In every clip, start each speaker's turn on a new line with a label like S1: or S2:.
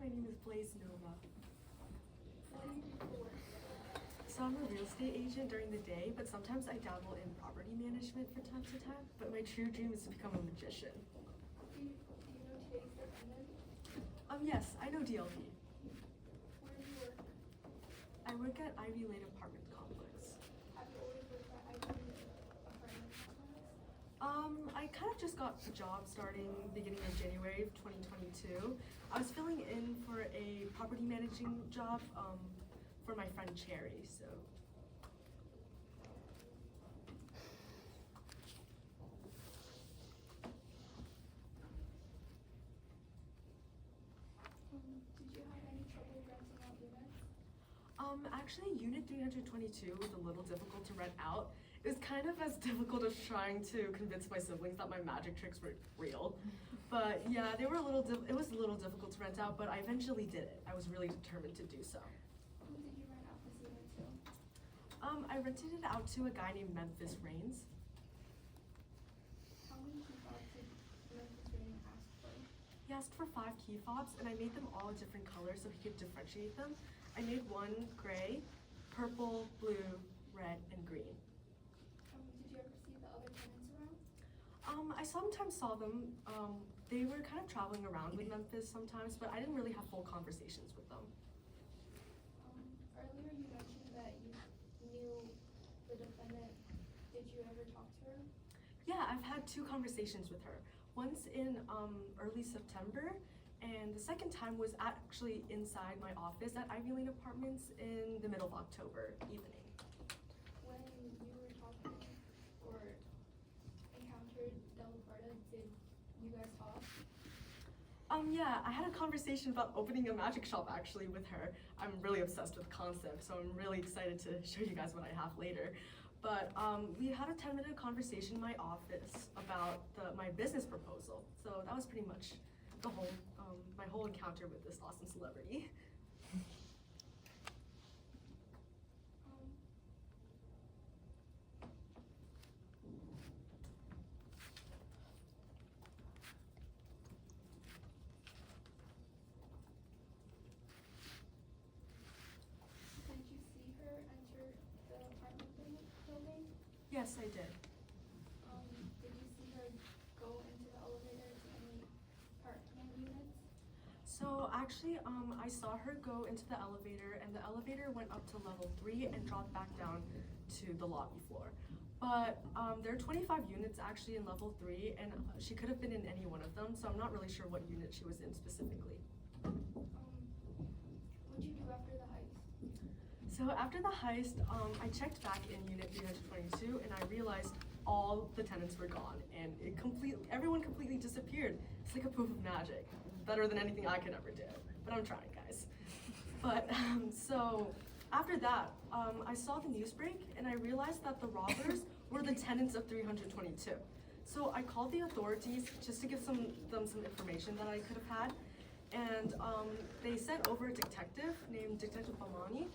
S1: my name is Blaze Nova.
S2: What do you do for work?
S1: So I'm a real estate agent during the day, but sometimes I dabble in property management from time to time. But my true dream is to become a magician.
S2: Do you know today's defendant?
S1: Yes, I know DLP.
S2: Where do you work?
S1: I work at Ivy Lane Apartment Complex.
S2: Have you always worked at IT apartment complex?
S1: I kind of just got the job starting beginning of January of 2022. I was filling in for a property managing job for my friend Cherry, so.
S2: Did you have any trouble renting out units?
S1: Actually, Unit 322 was a little difficult to rent out. It was kind of as difficult as trying to convince my siblings that my magic tricks were real. But yeah, they were it was a little difficult to rent out, but I eventually did it. I was really determined to do so.
S2: Who did you rent out this unit to?
S1: I rented it out to a guy named Memphis Reigns.
S2: How many key fobs did Memphis Rain ask for?
S1: He asked for 5 key fobs, and I made them all different colors so he could differentiate them. I made one gray, purple, blue, red, and green.
S2: Did you ever see the other tenants around?
S1: I sometimes saw them. They were kind of traveling around with Memphis sometimes, but I didn't really have full conversations with them.
S2: Earlier you mentioned that you knew the defendant. Did you ever talk to her?
S1: Yeah, I've had 2 conversations with her. Once in early September, and the second time was actually inside my office at Ivy Lane Apartments in the middle of October evening.
S2: When you were talking or encountered Della Carta, did you guys talk?
S1: Yeah, I had a conversation about opening a magic shop actually with her. I'm really obsessed with concept, so I'm really excited to show you guys what I have later. But we had a 10-minute conversation in my office about my business proposal. So that was pretty much my whole encounter with this awesome celebrity.
S2: Did you see her enter the apartment building?
S1: Yes, I did.
S2: Did you see her go into the elevator to any apartment units?
S1: So actually, I saw her go into the elevator, and the elevator went up to level 3 and dropped back down to the lobby floor. But there are 25 units actually in level 3, and she could have been in any one of them, so I'm not really sure what unit she was in specifically.
S2: What'd you do after the heist?
S1: So after the heist, I checked back in unit 322, and I realized all the tenants were gone, and everyone completely disappeared. It's like a proof of magic. Better than anything I could ever do, but I'm trying, guys. But so after that, I saw the news break, and I realized that the robbers were the tenants of 322. So I called the authorities just to give them some information that I could have had, and they sent over a detective named Detective Bamani,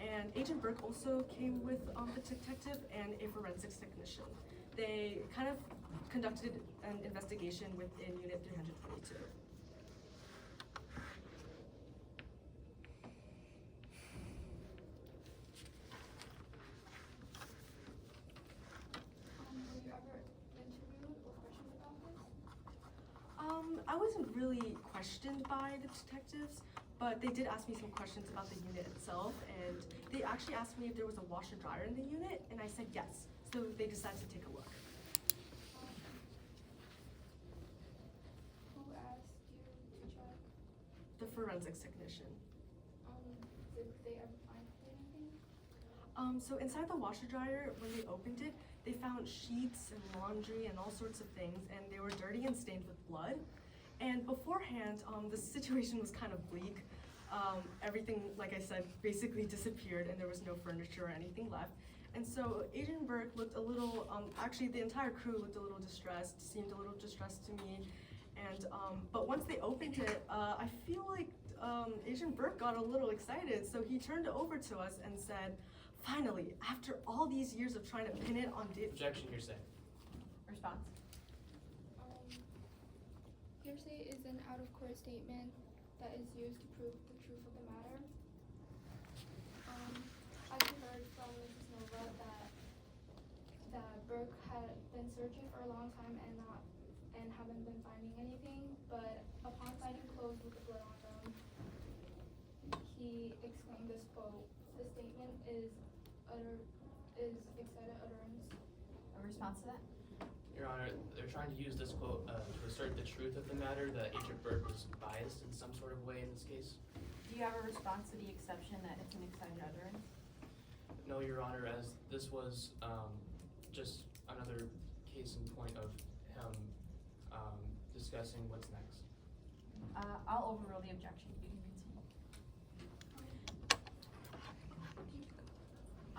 S1: and Agent Burke also came with the detective and a forensics technician. They kind of conducted an investigation within Unit 322.
S2: Were you ever interviewed or questioned about this?
S1: I wasn't really questioned by the detectives, but they did ask me some questions about the unit itself, and they actually asked me if there was a washer dryer in the unit, and I said yes. So they decided to take a look.
S2: Who asked you to check?
S1: The forensics technician.
S2: Did they ever find anything?
S1: So inside the washer dryer, when they opened it, they found sheets and laundry and all sorts of things, and they were dirty and stained with blood. And beforehand, the situation was kind of bleak. Everything, like I said, basically disappeared, and there was no furniture or anything left. And so Agent Burke looked a little, actually the entire crew looked a little distressed, seemed a little distressed to me. And, but once they opened it, I feel like Agent Burke got a little excited, so he turned it over to us and said, finally, after all these years of trying to pin it on
S3: Objection, hearsay.
S1: Response.
S2: Hearsay is an out-of-court statement that is used to prove the truth of the matter. I've heard from Mrs. Nova that Burke had been searching for a long time and haven't been finding anything, but upon finding clothes with the blood on them, he exclaimed this quote: "The statement is excited utterance."
S3: A response to that?
S4: Your Honor, they're trying to use this quote to assert the truth of the matter, that Agent Burke was biased in some sort of way in this case.
S3: Do you have a response to the exception that it's an excited utterance?
S4: No, Your Honor, as this was just another case in point of him discussing what's next.
S3: I'll overrule the objection. You can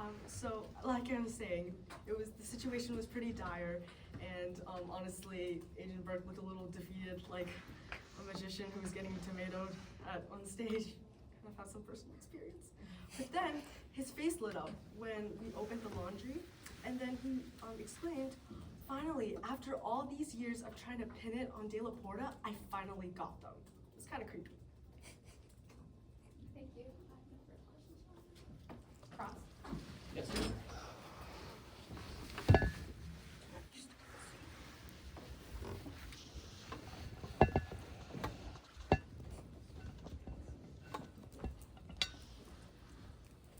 S3: continue.
S1: So, like I was saying, the situation was pretty dire, and honestly, Agent Burke looked a little defeated, like a magician who was getting tomatoed on stage. I've had some personal experience. But then his face lit up when we opened the laundry, and then he exclaimed, "Finally, after all these years of trying to pin it on De La Porta, I finally got them." It's kind of creepy.
S2: Thank you. I have no further questions.
S3: Cross.
S4: Yes, Your Honor.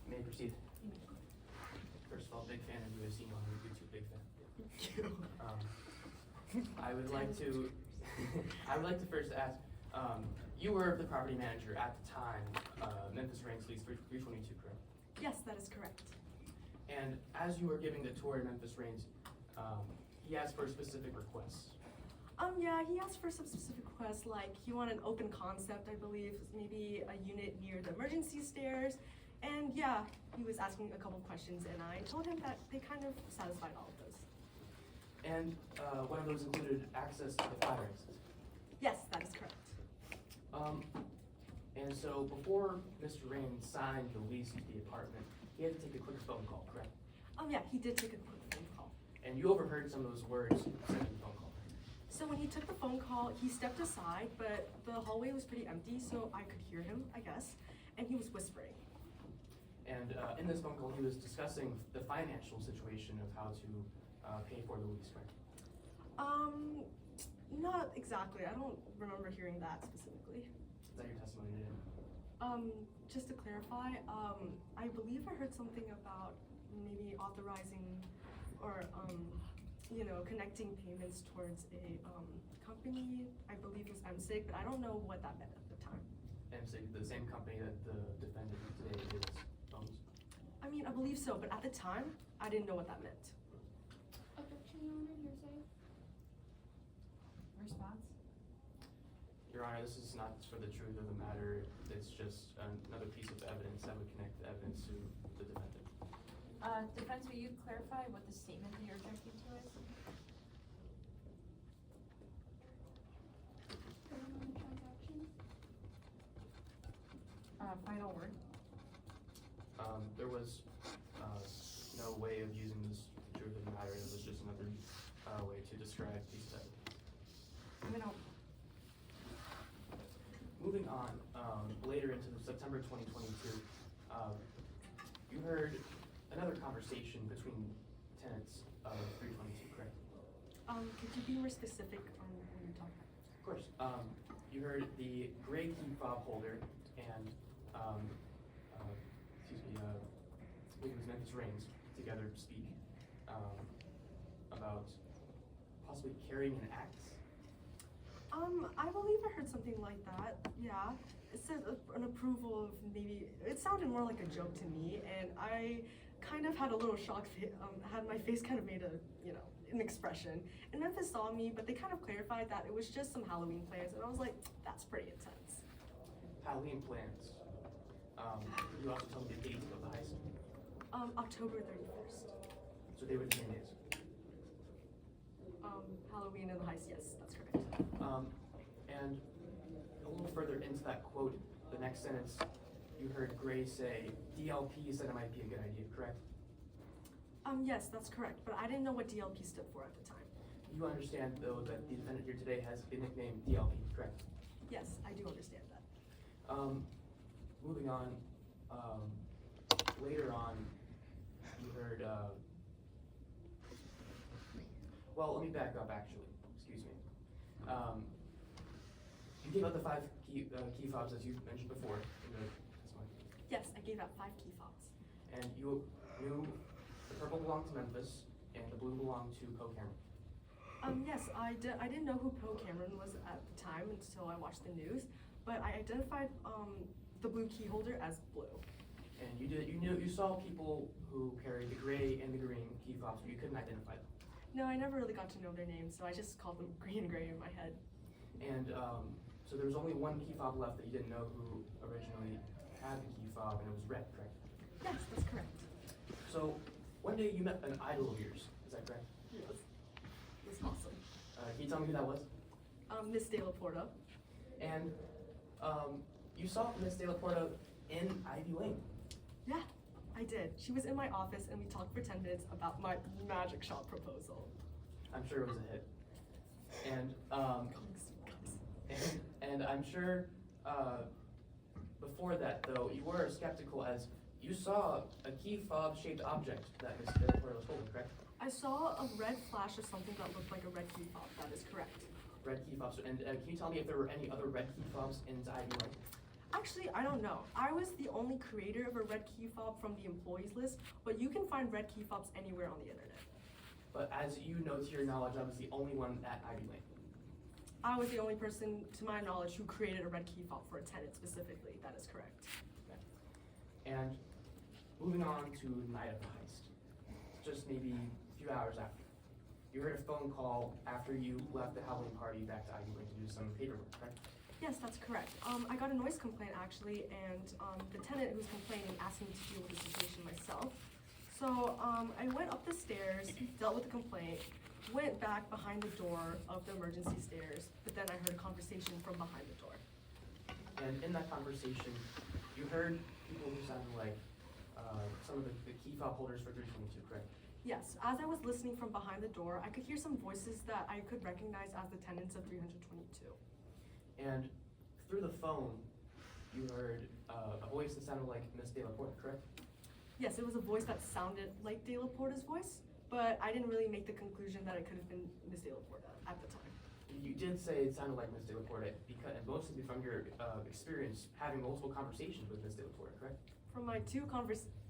S4: May I proceed? First of all, big fan of you. I've seen you on YouTube, big fan.
S1: Thank you.
S4: I would like to, I would like to first ask, you were the property manager at the time, Memphis Reigns lease 322, correct?
S1: Yes, that is correct.
S4: And as you were giving the tour of Memphis Reigns, he asked for specific requests.
S1: Yeah, he asked for some specific requests, like he wanted an open concept, I believe, maybe a unit near the emergency stairs. And yeah, he was asking a couple questions, and I told him that they kind of satisfied all of those.
S4: And one of those included access to the fire exit.
S1: Yes, that is correct.
S4: And so before Mr. Raines signed the lease to the apartment, he had to take a quick phone call, correct?
S1: Yeah, he did take a quick phone call.
S4: And you overheard some of those words sent in the phone call.
S1: So when he took the phone call, he stepped aside, but the hallway was pretty empty, so I could hear him, I guess, and he was whispering.
S4: And in this phone call, he was discussing the financial situation of how to pay for the lease, right?
S1: Not exactly. I don't remember hearing that specifically.
S4: Is that your testimony today?
S1: Just to clarify, I believe I heard something about maybe authorizing or, connecting payments towards a company. I believe it was MSIG, but I don't know what that meant at the time.
S4: MSIG, the same company that the defendant today owns?
S1: I mean, I believe so, but at the time, I didn't know what that meant.
S2: Objection, Your Honor, hearsay.
S3: Response?
S4: Your Honor, this is not for the truth of the matter. It's just another piece of evidence that would connect the evidence to the defendant.
S3: Defense, will you clarify what the statement that you're objecting to is?
S2: Going on the transaction.
S3: Final word.
S4: There was no way of using this truth of the matter. It was just another way to describe these evidence.
S3: Moving on.
S4: Moving on, later into September 2022, you heard another conversation between tenants of 322, correct?
S1: Could you be more specific on what you're talking about?
S4: Of course. You heard the gray key fob holder and, I believe it was Memphis Reigns together speak about possibly carrying an axe.
S1: I believe I heard something like that, yeah. It said an approval of maybe, it sounded more like a joke to me, and I kind of had a little shocked, had my face kind of made an expression. And Memphis saw me, but they kind of clarified that it was just some Halloween plans, and I was like, that's pretty intense.
S4: Halloween plans. You also told me the date of the heist.
S1: October 31st.
S4: So they were the same days.
S1: Halloween and the heist, yes, that's correct.
S4: And a little further into that quote, the next sentence, you heard Gray say, DLP said it might be a good idea, correct?
S1: Yes, that's correct, but I didn't know what DLP stood for at the time.
S4: You understand, though, that the defendant here today has been nicknamed DLP, correct?
S1: Yes, I do understand that.
S4: Moving on, later on, you heard, well, let me back up actually, excuse me. You gave out the 5 key fobs as you mentioned before in the testimony.
S1: Yes, I gave out 5 key fobs.
S4: And you knew the purple belonged to Memphis and the blue belonged to Poe Cameron.
S1: Yes, I didn't know who Poe Cameron was at the time until I watched the news, but I identified the blue key holder as blue.
S4: And you saw people who carried the gray and the green key fobs, but you couldn't identify them.
S1: No, I never really got to know their names, so I just called them green and gray in my head.
S4: And so there was only one key fob left that you didn't know who originally had the key fob, and it was red, correct?
S1: Yes, that's correct.
S4: So one day you met an idol of yours, is that correct?
S1: Yes. It's awesome.
S4: Can you tell me who that was?
S1: Miss De La Porta.
S4: And you saw Miss De La Porta in Ivy Lane.
S1: Yeah, I did. She was in my office and we talked for 10 minutes about my magic shop proposal.
S4: I'm sure it was a hit. And and I'm sure before that though, you were skeptical as you saw a key fob shaped object that Miss De La Porta was holding, correct?
S1: I saw a red flash of something that looked like a red key fob. That is correct.
S4: Red key fobs. And can you tell me if there were any other red key fobs in Ivy Lane?
S1: Actually, I don't know. I was the only creator of a red key fob from the employees list, but you can find red key fobs anywhere on the internet.
S4: But as you know to your knowledge, I was the only one at Ivy Lane.
S1: I was the only person, to my knowledge, who created a red key fob for a tenant specifically. That is correct.
S4: And moving on to the night of the heist, just maybe a few hours after, you heard a phone call after you left the Halloween party back to Ivy Lane to do some paperwork, correct?
S1: Yes, that's correct. I got a noise complaint actually, and the tenant who was complaining asked me to deal with the situation myself. So I went up the stairs, dealt with the complaint, went back behind the door of the emergency stairs, but then I heard a conversation from behind the door.
S4: And in that conversation, you heard people who sounded like some of the key fob holders for 322, correct?
S1: Yes, as I was listening from behind the door, I could hear some voices that I could recognize as the tenants of 322.
S4: And through the phone, you heard a voice that sounded like Miss De La Porta, correct?
S1: Yes, it was a voice that sounded like De La Porta's voice, but I didn't really make the conclusion that it could have been Miss De La Porta at the time.
S4: You did say it sounded like Miss De La Porta, because, and mostly from your experience having multiple conversations with Miss De La Porta, correct?
S1: From my 2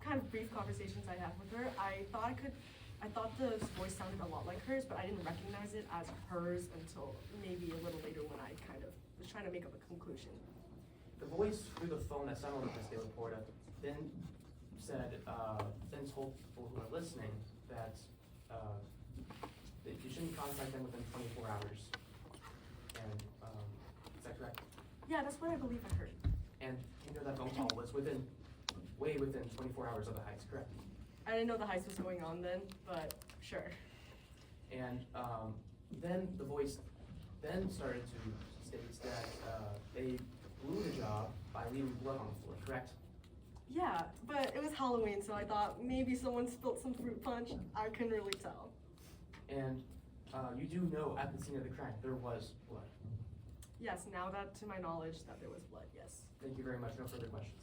S1: kind of brief conversations I had with her, I thought the voice sounded a lot like hers, but I didn't recognize it as hers until maybe a little later when I kind of was trying to make up a conclusion.
S4: The voice through the phone that sounded like Miss De La Porta then said, then told people who are listening that you shouldn't contact them within 24 hours. And is that correct?
S1: Yeah, that's what I believe I heard.
S4: And you know that phone call was way within 24 hours of the heist, correct?
S1: I didn't know the heist was going on then, but sure.
S4: And then the voice then started to state that they blew the job by leaving blood on the floor, correct?
S1: Yeah, but it was Halloween, so I thought maybe someone spilled some fruit punch. I couldn't really tell.
S4: And you do know at the scene of the crime there was blood.
S1: Yes, now that to my knowledge that there was blood, yes.
S4: Thank you very much. No further questions.